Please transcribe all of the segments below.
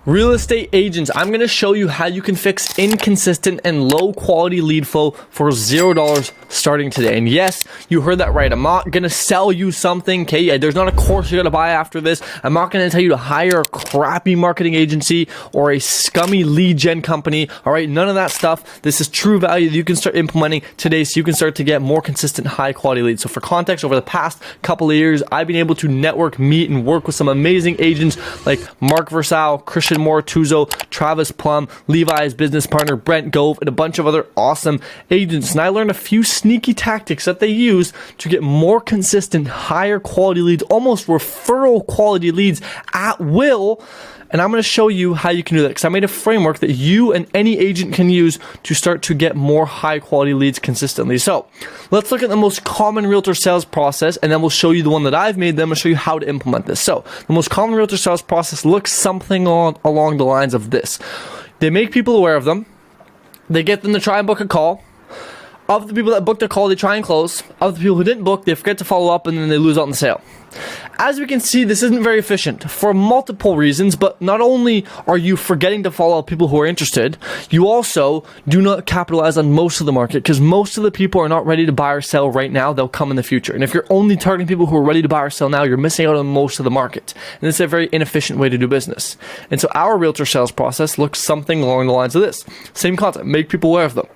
Real estate agents, I'm going to show you how you can fix inconsistent and low quality lead flow for $0 starting today. And yes, you heard that right. I'm not going to sell you something. Okay, there's not a course you're going to buy after this. I'm not going to tell you to hire a crappy marketing agency or a scummy lead gen company. All right, none of that stuff. This is true value that you can start implementing today so you can start to get more consistent, high quality leads. So for context, over the past couple of years, I've been able to network, meet, and work with some amazing agents like Mark Versal, Christian Tuzo, Travis Plumb, Levi's business partner, Brent Gove, and a bunch of other awesome agents. And I learned a few sneaky tactics that they use to get more consistent, higher quality leads, almost referral quality leads at will. And I'm going to show you how you can do that because I made a framework that you and any agent can use to start to get more high quality leads consistently. So let's look at the most common realtor sales process, and then we'll show you the one that I've made. Then we'll show you how to implement this. So the most common realtor sales process looks something along the lines of this. They make people aware of them. They get them to try and book a call. Of the people that booked a call, they try and close. Of the people who didn't book, they forget to follow up, and then they lose out on the sale. As we can see, this isn't very efficient for multiple reasons, but not only are you forgetting to follow up people who are interested, you also do not capitalize on most of the market because most of the people are not ready to buy or sell right now. They'll come in the future. And if you're only targeting people who are ready to buy or sell now, you're missing out on most of the market. And it's a very inefficient way to do business. And so our realtor sales process looks something along the lines of this. Same concept, make people aware of them.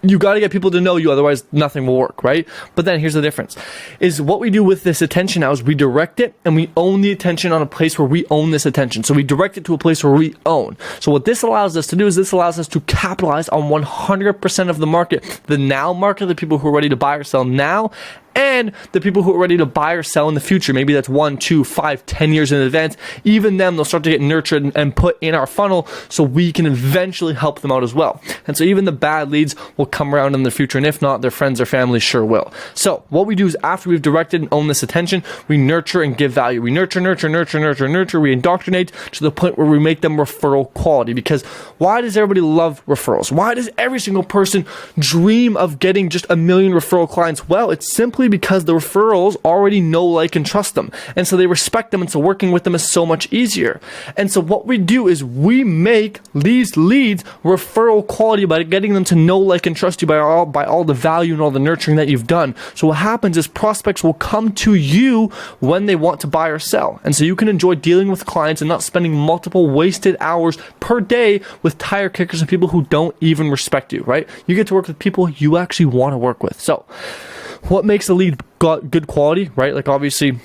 You got to get people to know you, otherwise nothing will work, right? But then here's the difference, is what we do with this attention now is we direct it and we own the attention on a place where we own this attention. So we direct it to a place where we own. So what this allows us to do is this allows us to capitalize on 100% of the market, the now market, the people who are ready to buy or sell now, and the people who are ready to buy or sell in the future. Maybe that's 1, 2, 5, 10 years in advance. Even them, they'll start to get nurtured and put in our funnel so we can eventually help them out as well. And so even the bad leads will come around in the future. And if not, their friends or family sure will. So what we do is after we've directed and owned this attention, we nurture and give value. We nurture. We indoctrinate to the point where we make them referral quality. Because why does everybody love referrals? Why does every single person dream of getting just 1 million referral clients? Well, it's simply because the referrals already know, like, and trust them. And so they respect them. And so working with them is so much easier. And so what we do is we make these leads referral quality by getting them to know, like, and trust you by all the value and all the nurturing that you've done. So what happens is prospects will come to you when they want to buy or sell. And so you can enjoy dealing with clients and not spending multiple wasted hours per day with tire kickers and people who don't even respect you, right? You get to work with people you actually want to work with. So what makes a lead good quality, right? Like, obviously,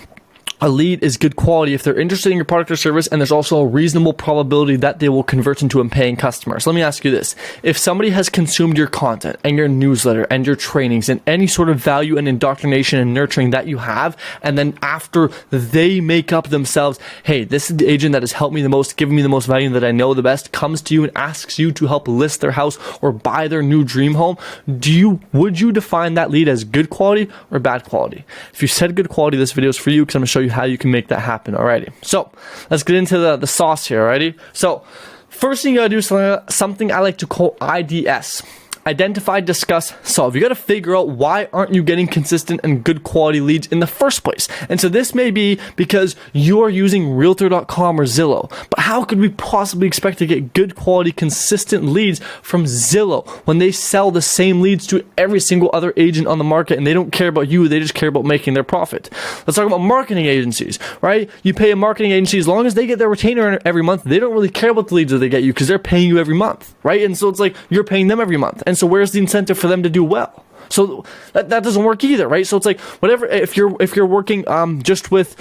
a lead is good quality if they're interested in your product or service, and there's also a reasonable probability that they will convert into a paying customer. So let me ask you this. If somebody has consumed your content and your newsletter and your trainings and any sort of value and indoctrination and nurturing that you have, and then after they make up themselves, hey, this is the agent that has helped me the most, given me the most value, that I know the best, comes to you and asks you to help list their house or buy their new dream home, would you define that lead as good quality or bad quality? If you said good quality, this video is for you because I'm going to show you how you can make that happen. Alrighty, so let's get into the sauce here. Alrighty, so first thing you gotta do is something I like to call IDS. Identify, discuss, solve. You got to figure out why aren't you getting consistent and good quality leads in the first place. And so this may be because you're using Realtor.com or Zillow. But how could we possibly expect to get good quality, consistent leads from Zillow when they sell the same leads to every single other agent on the market and they don't care about you, they just care about making their profit? Let's talk about marketing agencies, right? You pay a marketing agency, as long as they get their retainer every month, they don't really care about the leads that they get you because they're paying you every month, right? And so it's like you're paying them every month. And so where's the incentive for them to do well? So that doesn't work either, right? So it's like whatever, if you're working just with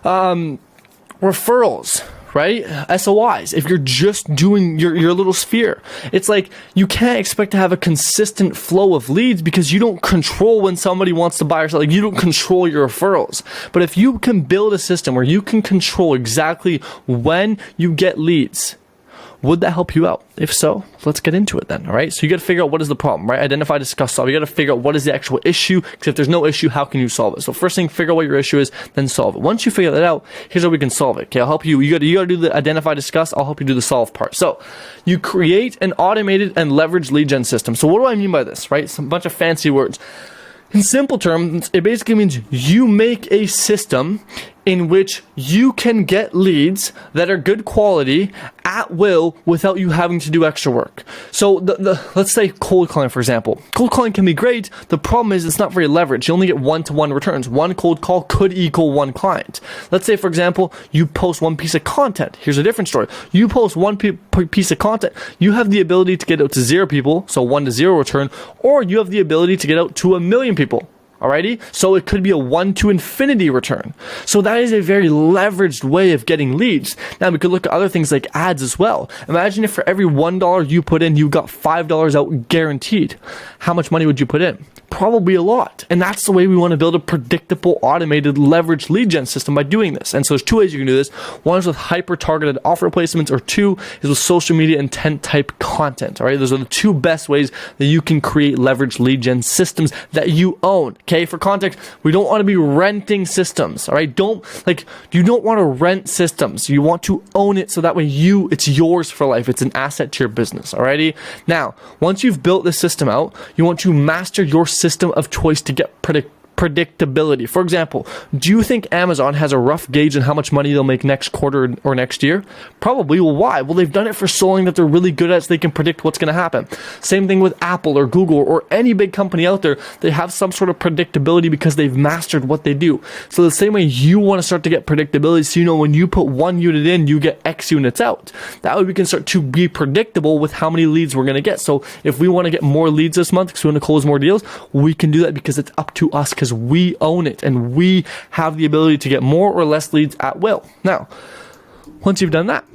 referrals, right? SOIs, if you're just doing your little sphere, it's like you can't expect to have a consistent flow of leads because you don't control when somebody wants to buy or sell. Like, you don't control your referrals. But if you can build a system where you can control exactly when you get leads, would that help you out? If so, let's get into it then, all right? So you got to figure out what is the problem, right? Identify, discuss, solve. You got to figure out what is the actual issue, because if there's no issue, how can you solve it? So first thing, figure out what your issue is, then solve it. Once you figure that out, here's how we can solve it, okay? I'll help you. You got to do the identify, discuss. I'll help you do the solve part. So you create an automated and leveraged lead gen system. So what do I mean by this, right? Some bunch of fancy words. In simple terms, it basically means you make a system in which you can get leads that are good quality at will without you having to do extra work. So let's say cold calling, for example. Cold calling can be great. The problem is it's not very leveraged. You only get one-to-one returns. One cold call could equal one client. Let's say, for example, you post one piece of content. Here's a different story. You post one piece of content. You have the ability to get out to 0 people, so 1 to 0 return, or you have the ability to get out to 1 million people. Alrighty, so it could be a 1 to infinity return. So that is a very leveraged way of getting leads. Now we could look at other things like ads as well. Imagine if for every $1 you put in, you got $5 out guaranteed. How much money would you put in? Probably a lot. And that's the way we want to build a predictable, automated, leveraged lead gen system by doing this. And so there's 2 ways you can do this. One is with hyper-targeted offer placements, or 2 is with social media intent type content. All right, those are the 2 best ways that you can create leveraged lead gen systems that you own. Okay, for context, we don't want to be renting systems. All right, you don't want to rent systems. You want to own it, so that way it's yours for life. It's an asset to your business. Alrighty. Now, once you've built this system out, you want to master your system of choice to get predictability. For example, do you think Amazon has a rough gauge on how much money they'll make next quarter or next year? Probably. Well, why? Well, they've done it for so long that they're really good at it, so they can predict what's going to happen. Same thing with Apple or Google or any big company out there. They have some sort of predictability because they've mastered what they do. So the same way you want to start to get predictability, so you know when you put 1 unit in, you get X units out. That way we can start to be predictable with how many leads we're going to get. So if we want to get more leads this month because we want to close more deals, we can do that because it's up to us, because we own it and we have the ability to get more or less leads at will. Now, once you've done that,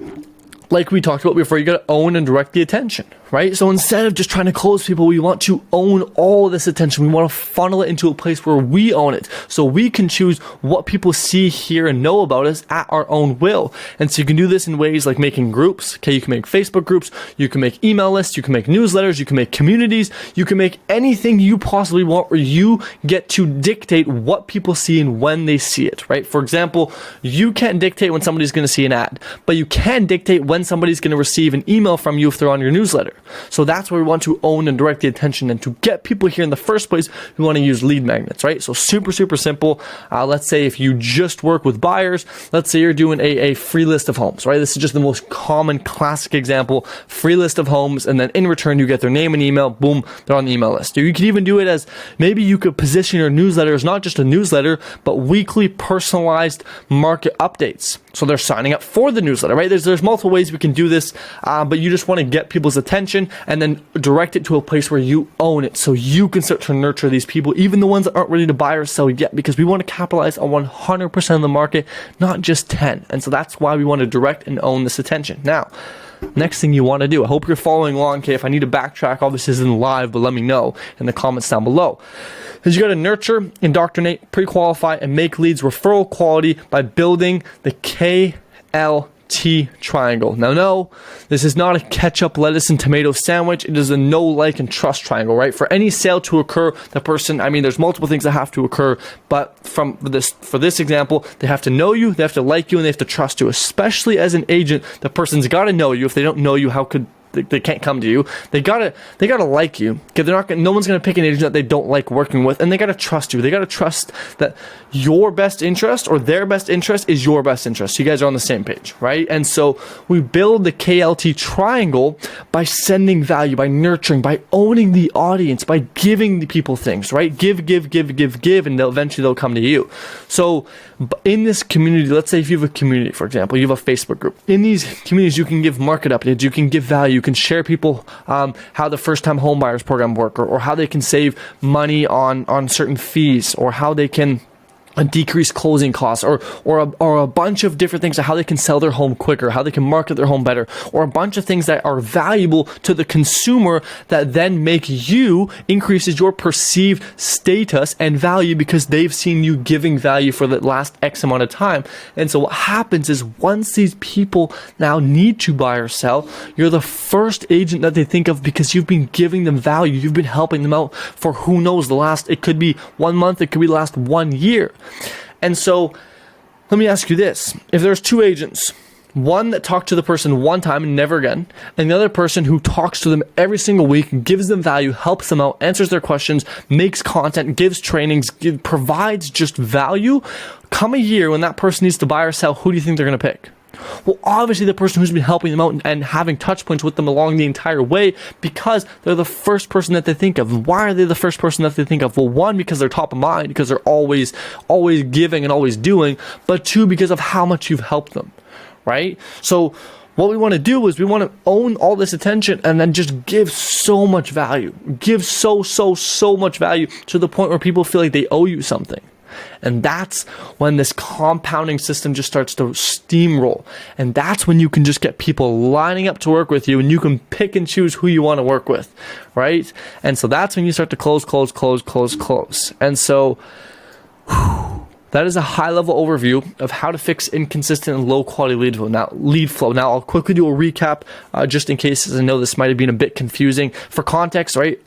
like we talked about before, you got to own and direct the attention, right? So instead of just trying to close people, we want to own all this attention. We want to funnel it into a place where we own it, so we can choose what people see, hear, and know about us at our own will. And so you can do this in ways like making groups. Okay, you can make Facebook groups, you can make email lists, you can make newsletters, you can make communities, you can make anything you possibly want where you get to dictate what people see and when they see it, right? For example, you can't dictate when somebody's going to see an ad, but you can dictate when somebody's going to receive an email from you if they're on your newsletter. So that's where we want to own and direct the attention. And to get people here in the first place, we want to use lead magnets, right? So super simple. Let's say if you just work with buyers, let's say you're doing a free list of homes, right? This is just the most common classic example, free list of homes. And then in return, you get their name and email, boom, they're on the email list. You could even do it as, maybe you could position your newsletter as not just a newsletter, but weekly personalized market updates. So they're signing up for the newsletter, right? There's multiple ways we can do this, but you just want to get people's attention and then direct it to a place where you own it, so you can start to nurture these people, even the ones that aren't ready to buy or sell yet, because we want to capitalize on 100% of the market, not just 10. And so that's why we want to direct and own this attention. Now, next thing you want to do, I hope you're following along, okay? If I need to backtrack, all this isn't live, but let me know in the comments down below. Is you got to nurture, indoctrinate, pre-qualify, and make leads referral quality by building the KLT Triangle. Now, no, this is not a ketchup, lettuce, and tomato sandwich. It is a know, like, and trust triangle, right? For any sale to occur, the person, there's multiple things that have to occur, but for this example, they have to know you, they have to like you, and they have to trust you. Especially as an agent, the person's got to know you. If they don't know you, how could they can't come to you? They gotta like you. Okay, no one's gonna pick an agent that they don't like working with, and they gotta trust you. They gotta trust that your best interest or their best interest is your best interest. So you guys are on the same page, right? And so we build the KLT Triangle by sending value, by nurturing, by owning the audience, by giving the people things, right? Give, and eventually they'll come to you. So in this community, let's say if you have a community, for example, you have a Facebook group. In these communities, you can give market updates, you can give value, you can share people how the first-time home buyers program work, or how they can save money on certain fees, or how they can decrease closing costs, or a bunch of different things, of how they can sell their home quicker, how they can market their home better, or a bunch of things that are valuable to the consumer that then increases your perceived status and value because they've seen you giving value for the last X amount of time. And so what happens is, once these people now need to buy or sell, you're the first agent that they think of because you've been giving them value. You've been helping them out for who knows, it could be 1 month, it could be the last 1 year. And so let me ask you this. If there's 2 agents, One that talked to the person one time and never again, and the other person who talks to them every single week, gives them value, helps them out, answers their questions, makes content, gives trainings, provides just value. Come a year when that person needs to buy or sell, who do you think they're going to pick? Well, obviously the person who's been helping them out and having touch points with them along the entire way, because they're the first person that they think of. Why are they the first person that they think of? Well, one, because they're top of mind, because they're always giving and always doing, but two, because of how much you've helped them, right? So what we want to do is we want to own all this attention and then just give so much value. Give so much value to the point where people feel like they owe you something. And that's when this compounding system just starts to steamroll. And that's when you can just get people lining up to work with you, and you can pick and choose who you want to work with, right? And so that's when you start to close. And so that is a high-level overview of how to fix inconsistent and low-quality lead flow. Now, I'll quickly do a recap just in case, as I know this might have been a bit confusing. For context, right?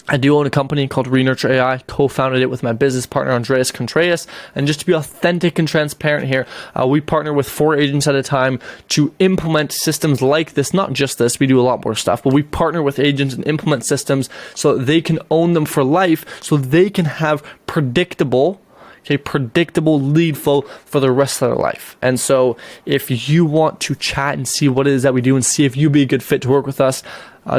I do own a company called Realtor AI, co-founded it with my business partner, Andreas Contreras. And just to be authentic and transparent here, we partner with 4 agents at a time to implement systems like this. Not just this, we do a lot more stuff, but we partner with agents and implement systems so that they can own them for life, so they can have predictable lead flow for the rest of their life. And so if you want to chat and see what it is that we do and see if you'd be a good fit to work with us,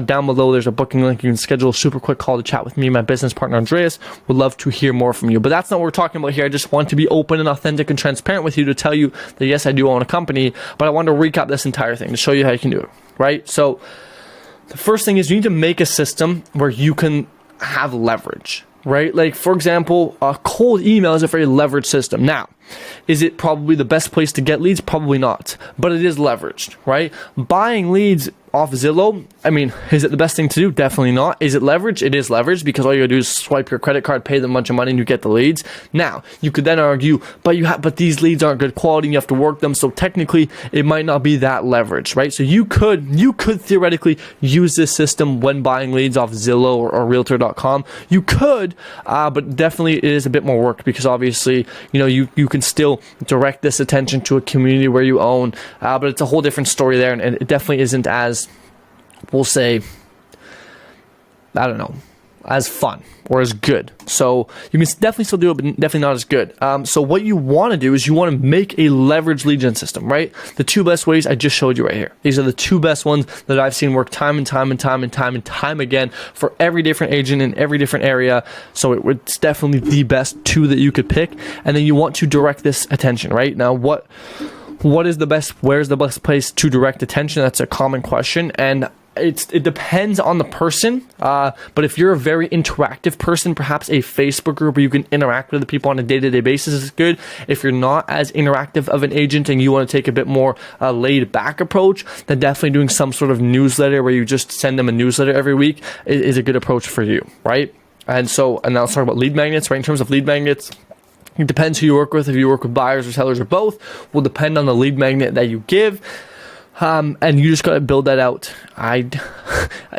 down below there's a booking link. You can schedule a super quick call to chat with me, my business partner Andreas. Would love to hear more from you. But that's not what we're talking about here. I just want to be open and authentic and transparent with you to tell you that yes, I do own a company, but I want to recap this entire thing to show you how you can do it, right? So the first thing is you need to make a system where you can have leverage, right? Like, for example, a cold email is a very leveraged system. Now, is it probably the best place to get leads? Probably not, but it is leveraged, right? Buying leads off Zillow, I mean, is it the best thing to do? Definitely not. Is it leveraged? It is leveraged, because all you gotta do is swipe your credit card, pay them a bunch of money, and you get the leads. Now, you could then argue, but these leads aren't good quality, and you have to work them, so technically it might not be that leveraged, right? So you could theoretically use this system when buying leads off Zillow or Realtor.com. You could, but definitely it is a bit more work, because obviously, you can still direct this attention to a community where you own, but it's a whole different story there, and it definitely isn't as, we'll say, I don't know, as fun or as good. So you can definitely still do it, but definitely not as good. So what you want to do is you want to make a leveraged lead gen system, right? The 2 best ways I just showed you right here. These are the 2 best ones that I've seen work time and time again for every different agent in every different area. So it's definitely the best 2 that you could pick. And then you want to direct this attention, right? Now, where's the best place to direct attention? That's a common question. And it depends on the person, but if you're a very interactive person, perhaps a Facebook group where you can interact with the people on a day-to-day basis is good. If you're not as interactive of an agent and you want to take a bit more laid-back approach, then definitely doing some sort of newsletter where you just send them a newsletter every week is a good approach for you, right? And now let's talk about lead magnets, right? In terms of lead magnets, it depends who you work with. If you work with buyers or sellers or both, will depend on the lead magnet that you give. And you just got to build that out.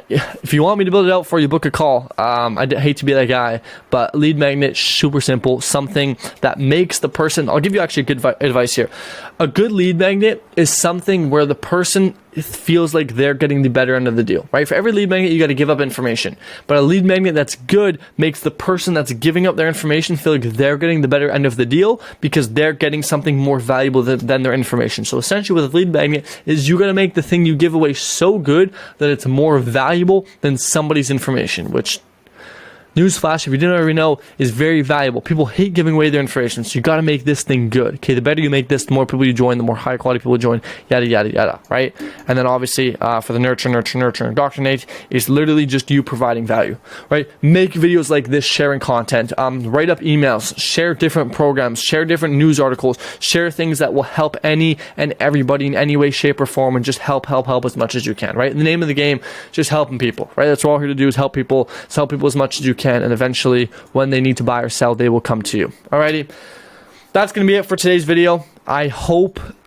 If you want me to build it out for you, book a call. I'd hate to be that guy, but lead magnet, super simple, something that makes the person, I'll give you actually good advice here. A good lead magnet is something where the person feels like they're getting the better end of the deal, right? For every lead magnet, you got to give up information, but a lead magnet that's good makes the person that's giving up their information feel like they're getting the better end of the deal, because they're getting something more valuable than their information. So essentially with a lead magnet is you got to make the thing you give away so good that it's more valuable than somebody's information, which, newsflash, if you didn't already know, is very valuable. People hate giving away their information, so you got to make this thing good. Okay, the better you make this, the more people you join, the more high quality people join, yada yada yada, right? And then obviously for the nurture, and indoctrinate is literally just you providing value, right? Make videos like this, sharing content, write up emails, share different programs, share different news articles, share things that will help any and everybody in any way, shape, or form, and just help as much as you can, right? The name of the game, just helping people, right? That's what we're here to do, is help people as much as you can, and eventually when they need to buy or sell, they will come to you. Alrighty, that's going to be it for today's video. I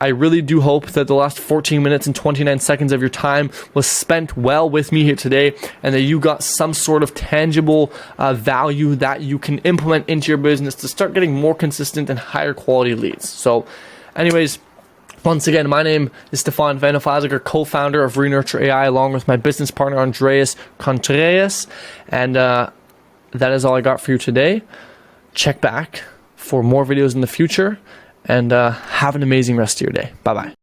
really do hope that the last 14 minutes and 29 seconds of your time was spent well with me here today, and that you got some sort of tangible value that you can implement into your business to start getting more consistent and higher quality leads. So anyways, Once again, my name is Stefan Van Hofhaziger, co-founder of Realtor AI, along with my business partner, Andreas Contreras. And that is all I got for you today. Check back for more videos in the future, and have an amazing rest of your day. Bye-bye.